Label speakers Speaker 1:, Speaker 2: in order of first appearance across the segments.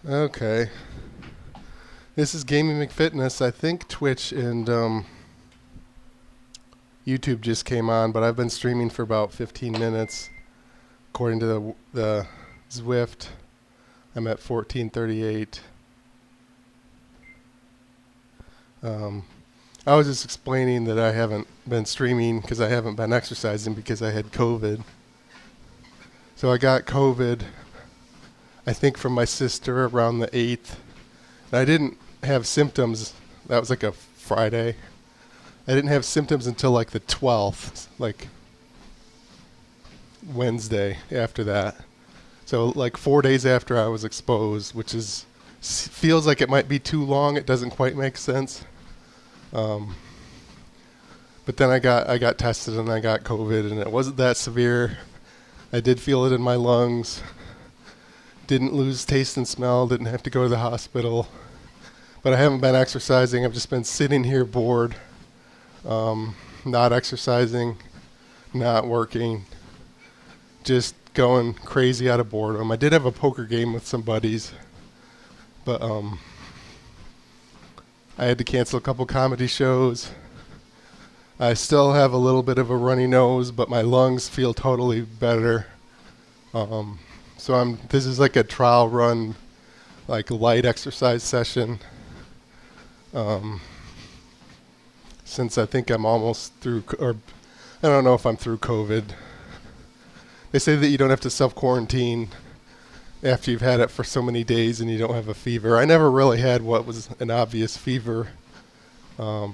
Speaker 1: Okay. This is Gaming McFitness. I think Twitch and YouTube just came on, but I've been streaming for about 15 minutes. According to the Zwift, I'm at 1438. I was just explaining that I haven't been streaming because I haven't been exercising because I had COVID. So I got COVID, I think, from my sister around the 8th. And I didn't have symptoms. That was like a Friday. I didn't have symptoms until like the 12th, like Wednesday after that. So like 4 days after I was exposed, which is feels like it might be too long. It doesn't quite make sense. But then I got tested and I got COVID, and it wasn't that severe. I did feel it in my lungs. Didn't lose taste and smell. Didn't have to go to the hospital. But I haven't been exercising. I've just been sitting here bored, not exercising, not working, just going crazy out of boredom. I did have a poker game with some buddies, but I had to cancel a couple comedy shows. I still have a little bit of a runny nose, but my lungs feel totally better. So this is like a trial run, like light exercise session. Since I think I'm almost through, or I don't know if I'm through COVID. They say that you don't have to self-quarantine after you've had it for so many days and you don't have a fever. I never really had what was an obvious fever. So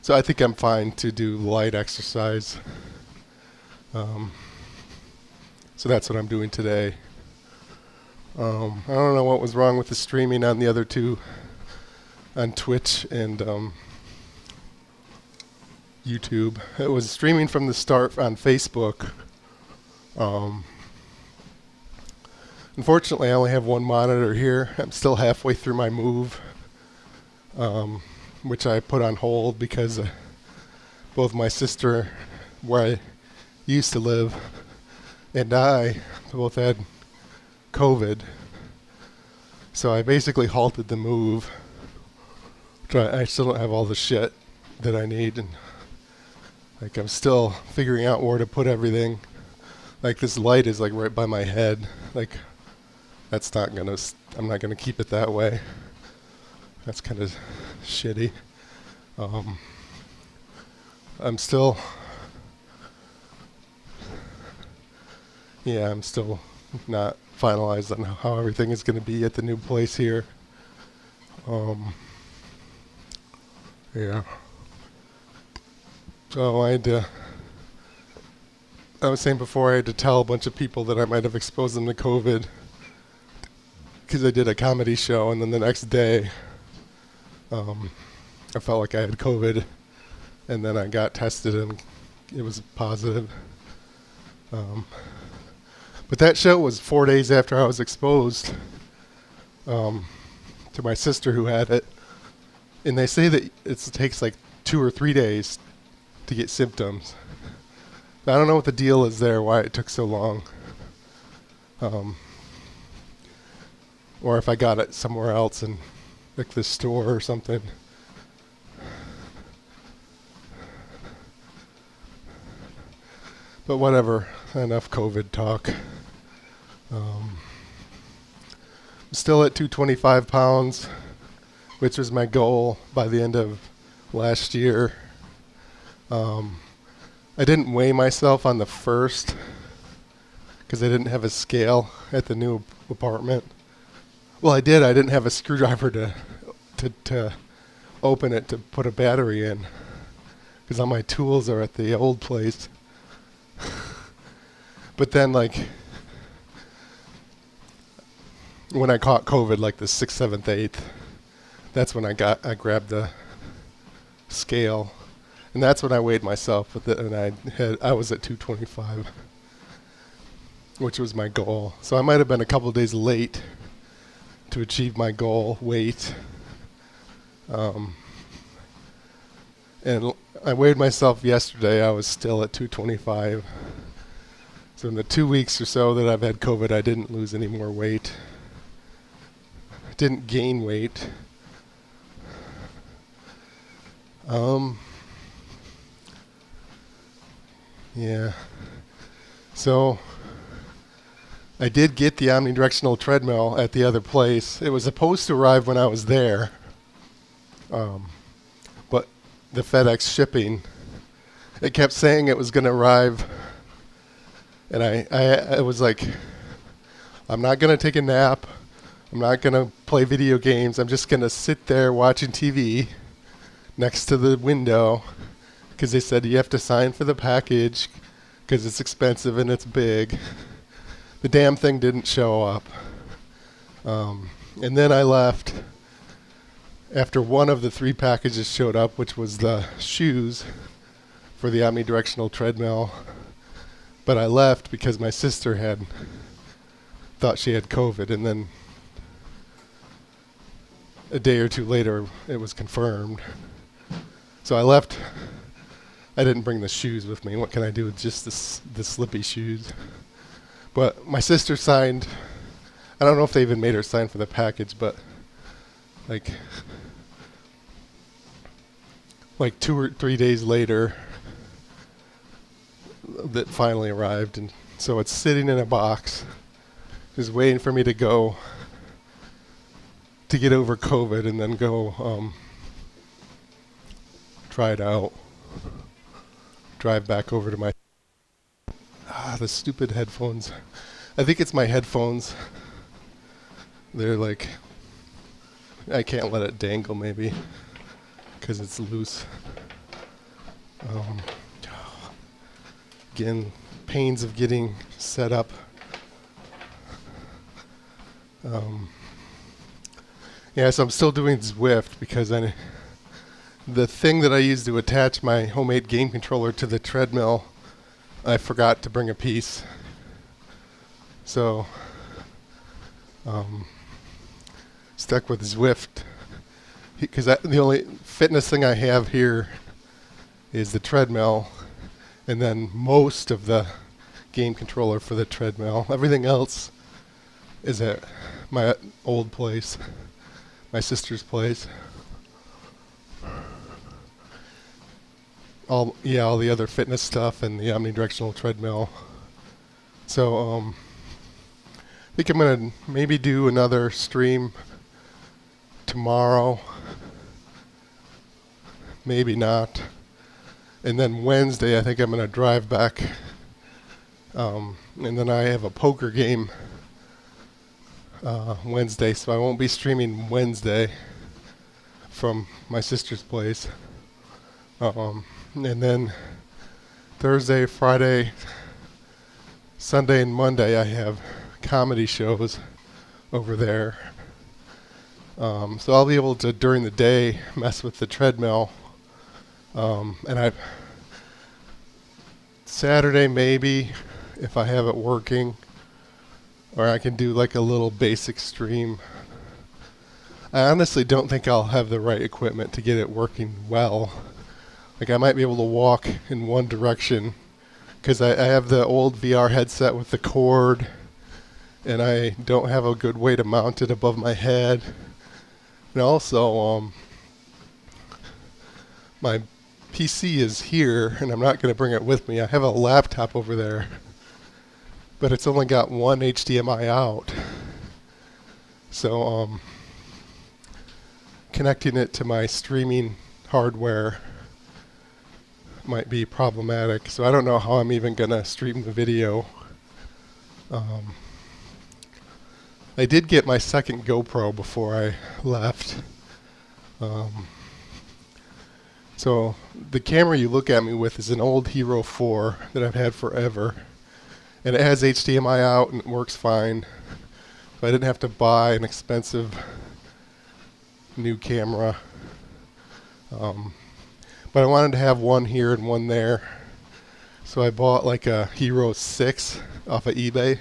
Speaker 1: I think I'm fine to do light exercise. So that's what I'm doing today. I don't know what was wrong with the streaming on the other two, on Twitch and YouTube. It was streaming from the start on Facebook. Unfortunately, I only have one monitor here. I'm still halfway through my move, which I put on hold because both my sister, where I used to live, and I both had COVID. So I basically halted the move. I still don't have all the shit that I need, and like I'm still figuring out where to put everything. Like this light is like right by my head. Like that's not gonna. I'm not gonna keep it that way. That's kind of shitty. I'm still. Yeah, I'm still not finalized on how everything is going to be at the new place here. Yeah. So I was saying before, I had to tell a bunch of people that I might have exposed them to COVID because I did a comedy show, and then the next day I felt like I had COVID, and then I got tested and it was positive. But that show was 4 days after I was exposed to my sister who had it. And they say that it takes like 2 or 3 days to get symptoms. I don't know what the deal is there, why it took so long. Or if I got it somewhere else in like the store or something. But whatever, enough COVID talk. I'm still at 225 pounds, which was my goal by the end of last year. I didn't weigh myself on the first because I didn't have a scale at the new apartment. Well, I did. I didn't have a screwdriver to open it to put a battery in because all my tools are at the old place. But then, like, when I caught COVID, like the 6th, 7th, 8th, that's when I grabbed the scale, and that's when I weighed myself with it, and I was at 225, which was my goal. So I might have been a couple of days late to achieve my goal weight. And I weighed myself yesterday. I was still at 225. So in the 2 weeks or so that I've had COVID, I didn't lose any more weight. Didn't gain weight. Yeah. So I did get the omnidirectional treadmill at the other place. It was supposed to arrive when I was there. But the FedEx shipping, it kept saying it was going to arrive. And I was like, I'm not going to take a nap. I'm not going to play video games. I'm just going to sit there watching TV next to the window, because they said you have to sign for the package because it's expensive and it's big. The damn thing didn't show up. And then I left after one of the 3 packages showed up, which was the shoes for the omnidirectional treadmill. But I left because my sister thought she had COVID, and then a day or two later it was confirmed. So I left. I didn't bring the shoes with me. What can I do with just the slippy shoes? But my sister signed. I don't know if they even made her sign for the package, but like 2 or 3 days later, that finally arrived, and so it's sitting in a box, just waiting for me to go to get over COVID and then go try it out. Drive back over to my the stupid headphones. I think it's my headphones. They're like, I can't let it dangle maybe because it's loose. Again, pains of getting set up. Yeah, so I'm still doing Zwift because the thing that I use to attach my homemade game controller to the treadmill, I forgot to bring a piece. So, stuck with Zwift because the only fitness thing I have here is the treadmill, and then most of the game controller for the treadmill. Everything else is at my old place, my sister's place. All the other fitness stuff and the omnidirectional treadmill. So I think I'm gonna maybe do another stream tomorrow. Maybe not. And then Wednesday, I think I'm going to drive back. And then I have a poker game Wednesday, so I won't be streaming Wednesday from my sister's place. And then Thursday, Friday, Sunday, and Monday, I have comedy shows over there. So I'll be able to, during the day, mess with the treadmill. And Saturday maybe, if I have it working, or I can do like a little basic stream. I honestly don't think I'll have the right equipment to get it working well. Like I might be able to walk in one direction because I have the old VR headset with the cord, and I don't have a good way to mount it above my head. And also, my PC is here, and I'm not going to bring it with me. I have a laptop over there, but it's only got one HDMI out. So, connecting it to my streaming hardware might be problematic. So I don't know how I'm even going to stream the video. I did get my second GoPro before I left. So the camera you look at me with is an old Hero 4 that I've had forever. And it has HDMI out and it works fine. So I didn't have to buy an expensive new camera. But I wanted to have one here and one there. So I bought like a Hero 6 off of eBay.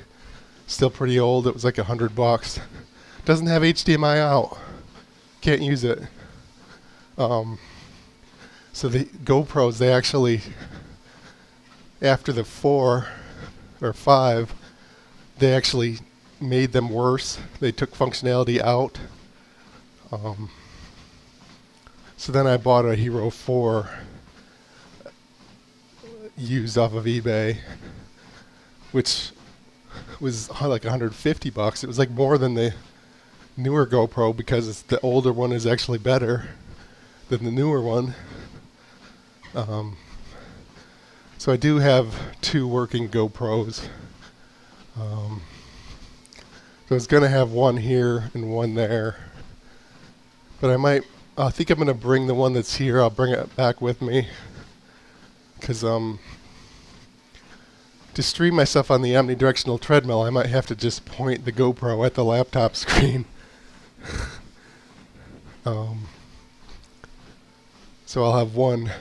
Speaker 1: Still pretty old. It was like $100. Doesn't have HDMI out. Can't use it. So the GoPros, they actually, after the 4 or 5, they actually made them worse. They took functionality out. So then I bought a Hero 4 used off of eBay, which was like $150. It was like more than the newer GoPro because the older one is actually better than the newer one. So I do have 2 working GoPros. So I was going to have one here and one there. But I think I'm going to bring the one that's here, I'll bring it back with me. Because to stream myself on the omnidirectional treadmill, I might have to just point the GoPro at the laptop screen. So I'll have one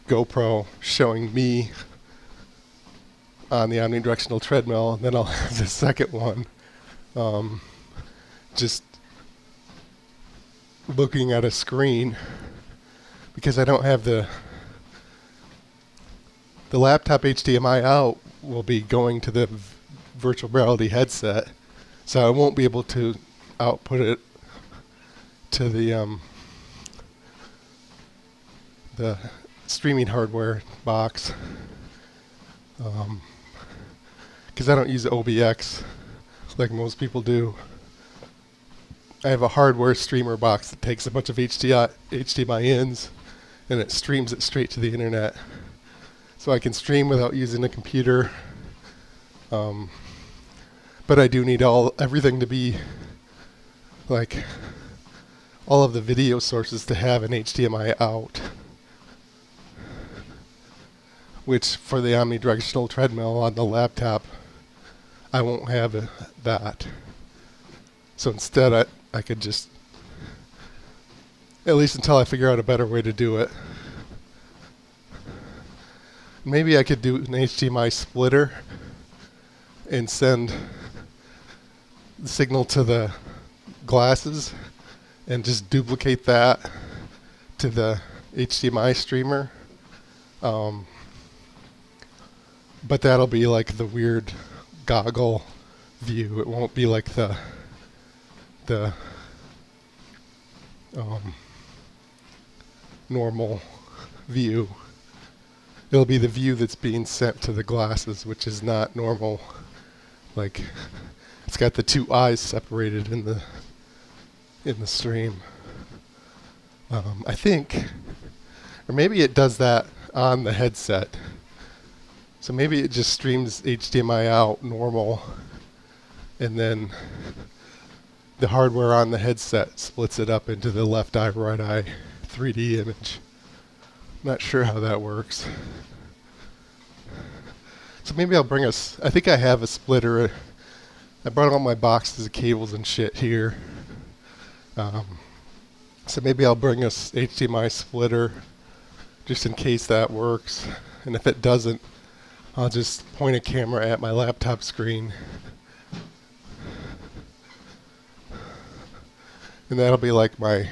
Speaker 1: GoPro showing me on the omnidirectional treadmill, and then I'll have the second one just looking at a screen, because I don't have the laptop HDMI out will be going to the virtual reality headset, so I won't be able to output it to the streaming hardware box, because I don't use OBX like most people do. I have a hardware streamer box that takes a bunch of HDMI ins and it streams it straight to the internet. So I can stream without using a computer. But I do need everything to be, like, all of the video sources to have an HDMI out, which for the omnidirectional treadmill on the laptop, I won't have that. So instead I could just, at least until I figure out a better way to do it, maybe I could do an HDMI splitter and send the signal to the glasses and just duplicate that to the HDMI streamer. But that'll be like the weird goggle view. It won't be like the normal view. It'll be the view that's being sent to the glasses, which is not normal. Like, it's got the 2 eyes separated in the stream. I think, or maybe it does that on the headset. So maybe it just streams HDMI out normal, and then the hardware on the headset splits it up into the left eye, right eye 3D image. Not sure how that works. So maybe I'll bring I think I have a splitter. I brought all my boxes of cables and shit here. So maybe I'll bring a HDMI splitter just in case that works. And if it doesn't, I'll just point a camera at my laptop screen. And that'll be like my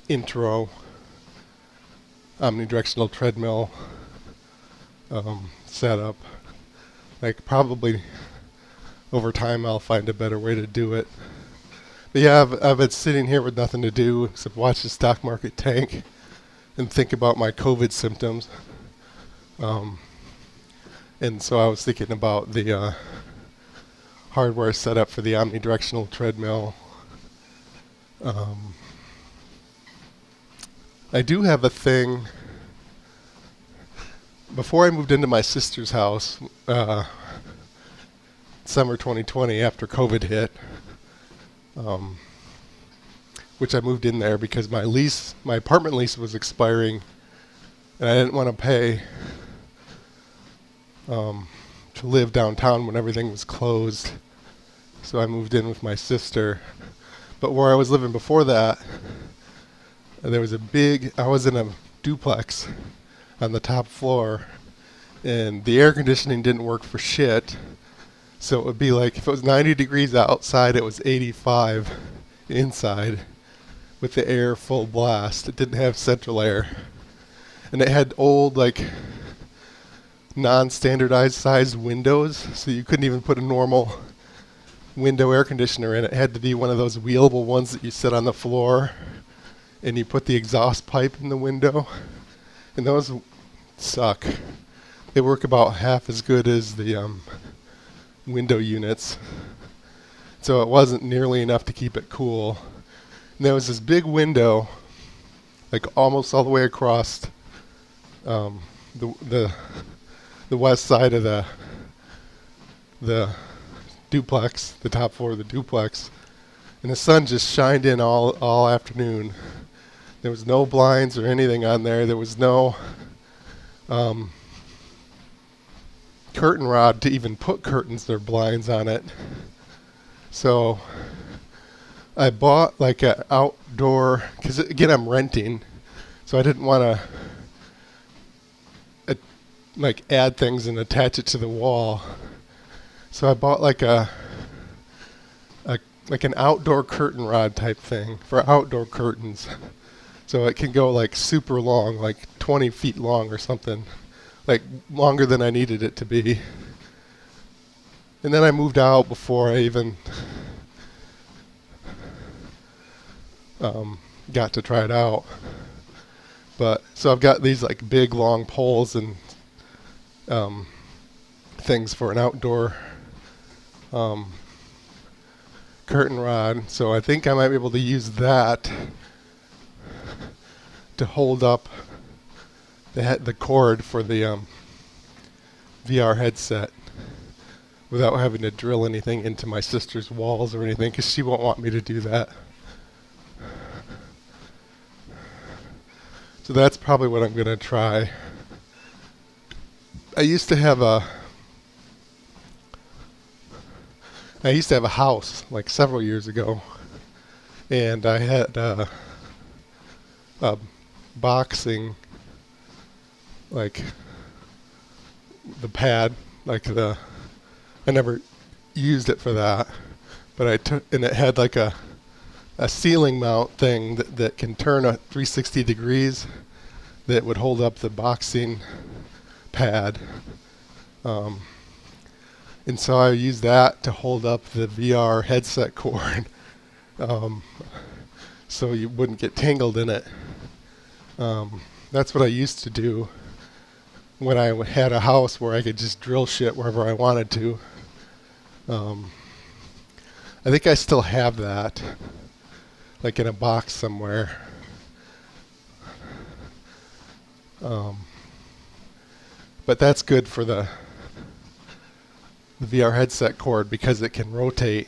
Speaker 1: intro omnidirectional treadmill setup. Like, probably over time I'll find a better way to do it. But yeah, I've been sitting here with nothing to do except watch the stock market tank and think about my COVID symptoms. And so I was thinking about the hardware setup for the omnidirectional treadmill. I do have a thing. Before I moved into my sister's house, summer 2020, after COVID hit, which I moved in there because my apartment lease was expiring, and I didn't want to pay to live downtown when everything was closed. So I moved in with my sister. But where I was living before that, there was I was in a duplex on the top floor, and the air conditioning didn't work for shit. So it would be like, if it was 90 degrees outside, it was 85 inside with the air full blast. It didn't have central air. And it had old, like, non-standardized sized windows, so you couldn't even put a normal window air conditioner in. It had to be one of those wheelable ones that you sit on the floor and you put the exhaust pipe in the window. And those suck. They work about half as good as the window units. So it wasn't nearly enough to keep it cool. And there was this big window, like almost all the way across the west side of the duplex, the top floor of the duplex, and the sun just shined in all afternoon. There was no blinds or anything on there. There was no curtain rod to even put curtains or blinds on it. So I bought like an outdoor, because again I'm renting, so I didn't want to like add things and attach it to the wall. So I bought like like an outdoor curtain rod type thing for outdoor curtains. So it can go like super long, like 20 feet long or something, like longer than I needed it to be. And then I moved out before I even got to try it out. But so I've got these like big long poles and things for an outdoor curtain rod. So I think I might be able to use that to hold up the cord for the VR headset without having to drill anything into my sister's walls or anything, because she won't want me to do that. So that's probably what I'm going to try. I used to have a house like several years ago, and I had a boxing, like the pad, like I never used it for that, but and it had like a ceiling mount thing that can turn a 360 degrees that would hold up the boxing pad. And so I used that to hold up the VR headset cord, so you wouldn't get tangled in it. That's what I used to do when I had a house where I could just drill shit wherever I wanted to. I think I still have that, like in a box somewhere. But that's good for the VR headset cord because it can rotate.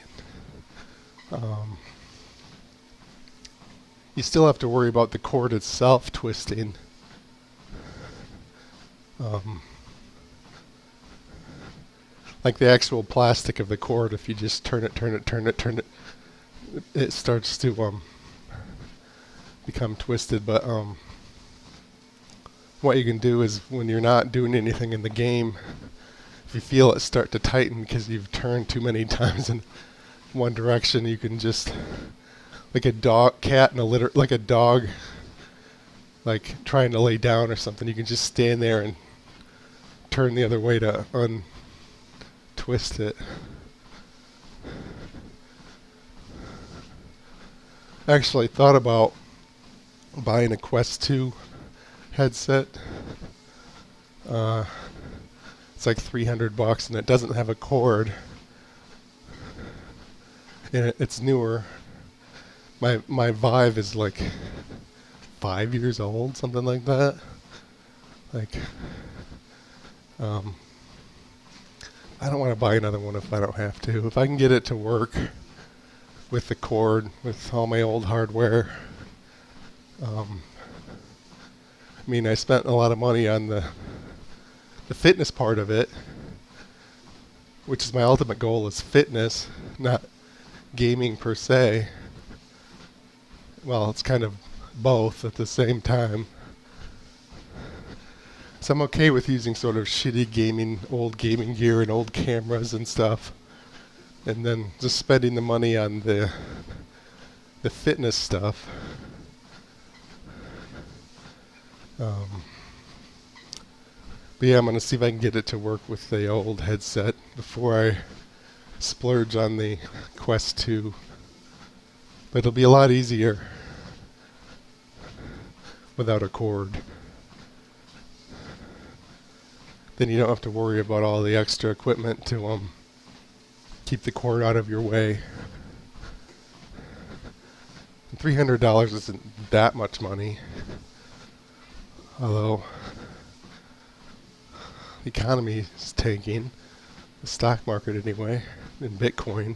Speaker 1: You still have to worry about the cord itself twisting. Like the actual plastic of the cord, if you just turn it, it starts to become twisted. But what you can do is, when you're not doing anything in the game, if you feel it start to tighten because you've turned too many times in one direction, you can just, like a cat in a litter, like a dog, like trying to lay down or something, you can just stand there and turn the other way to untwist it. I actually thought about buying a Quest 2 headset. It's like $300 and it doesn't have a cord. And it's newer. My Vive is like 5 years old, something like that. Like, I don't want to buy another one if I don't have to. If I can get it to work with the cord, with all my old hardware. I mean, I spent a lot of money on the fitness part of it, which is my ultimate goal, is fitness, not gaming per se. well, it's kind of both at the same time. So I'm okay with using sort of shitty old gaming gear and old cameras and stuff, and then just spending the money on the fitness stuff. But yeah, I'm gonna see if I can get it to work with the old headset before I splurge on the Quest 2. But it'll be a lot easier without a cord. Then you don't have to worry about all the extra equipment to keep the cord out of your way. And $300 isn't that much money, although the economy is tanking, the stock market anyway, in Bitcoin.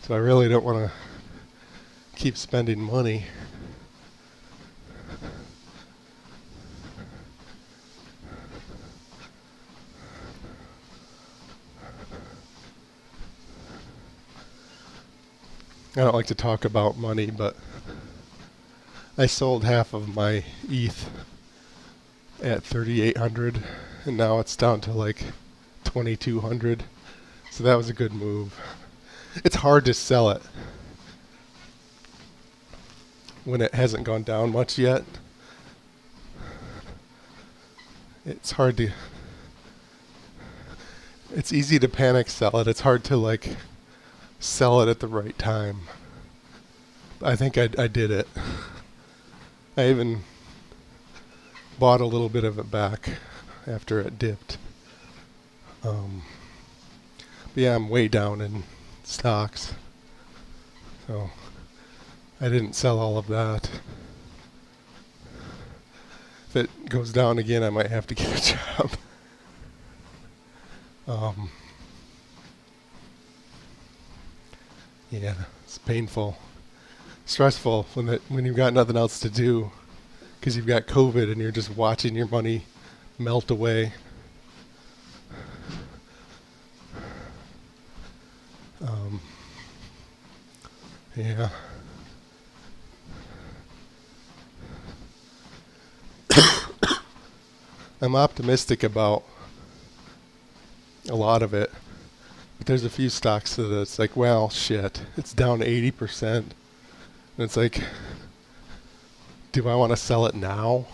Speaker 1: So I really don't want to keep spending money. I don't like to talk about money, but I sold half of my ETH at 3,800, and now it's down to like 2,200. So that was a good move. It's hard to sell it when it hasn't gone down much yet. It's hard to... It's easy to panic sell it. It's hard to like sell it at the right time. I think I did it. I even bought a little bit of it back after it dipped. But yeah, I'm way down in stocks. So I didn't sell all of that. If it goes down again, I might have to get a job. Yeah, it's painful, stressful when you've got nothing else to do because you've got COVID and you're just watching your money melt away. Yeah. I'm optimistic about a lot of it. But there's a few stocks that it's like, well, shit, it's down 80%. And it's like, do I want to sell it now?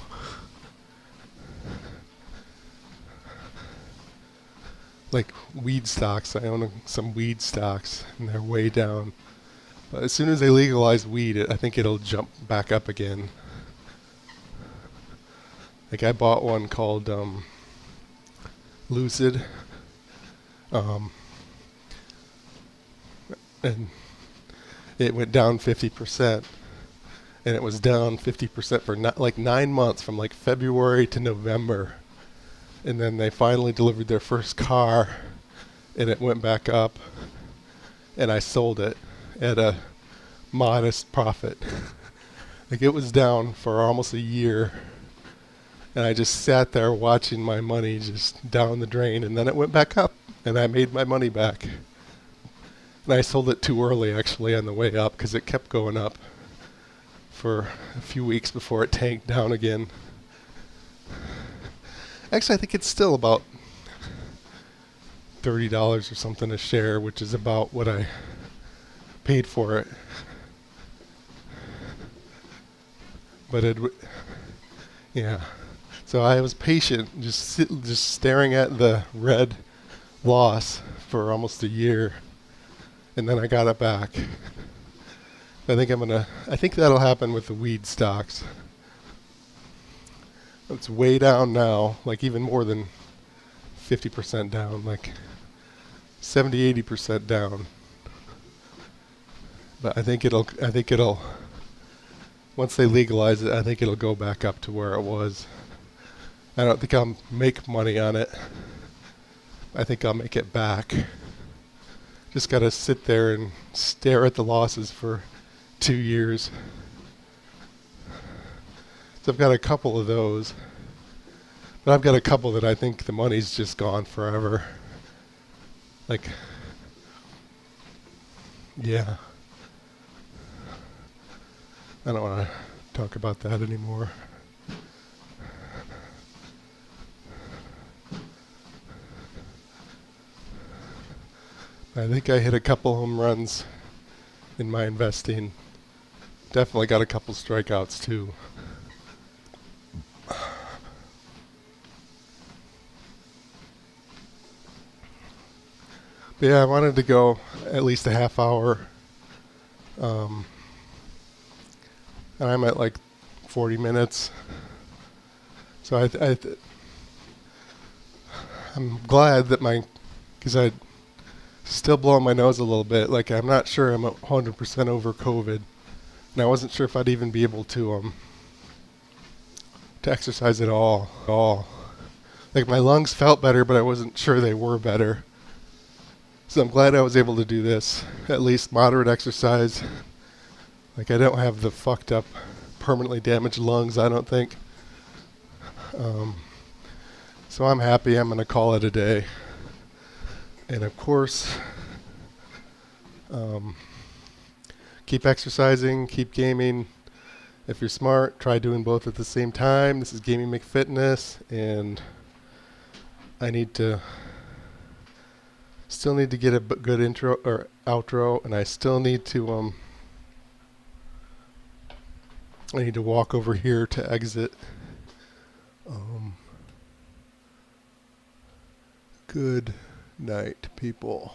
Speaker 1: Like weed stocks, I own some weed stocks, and they're way down. But as soon as they legalize weed, I think it'll jump back up again. Like I bought one called Lucid. And it went down 50%, and it was down 50% for like 9 months, from like February to November, and then they finally delivered their first car, and it went back up, and I sold it at a modest profit. Like it was down for almost a year, and I just sat there watching my money just down the drain, and then it went back up, and I made my money back. And I sold it too early, actually, on the way up, because it kept going up for a few weeks before it tanked down again. Actually, I think it's still about $30 or something a share, which is about what I paid for it. But yeah. So I was patient, just staring at the red loss for almost a year. And then I got it back. I think that'll happen with the weed stocks. It's way down now, like even more than 50% down, like 70-80% down. But I think it'll once they legalize it, I think it'll go back up to where it was. I don't think I'll make money on it. I think I'll make it back. Just got to sit there and stare at the losses for 2 years. So I've got a couple of those. But I've got a couple that I think the money's just gone forever. Like, yeah. I don't want to talk about that anymore. I think I hit a couple home runs in my investing. Definitely got a couple strikeouts too. But yeah, I wanted to go at least a half hour. And I'm at like 40 minutes. So I'm glad that because I still blowing my nose a little bit. Like I'm not sure I'm 100% over COVID. And I wasn't sure if I'd even be able to exercise at all. Like my lungs felt better, but I wasn't sure they were better. So I'm glad I was able to do this, at least moderate exercise. Like I don't have the fucked up, permanently damaged lungs, I don't think. So I'm happy. I'm going to call it a day. And of course, keep exercising, keep gaming. If you're smart, try doing both at the same time. This is Gaming McFitness, and I still need to get a good intro or outro, and I still need to I need to walk over here to exit. Good night, people.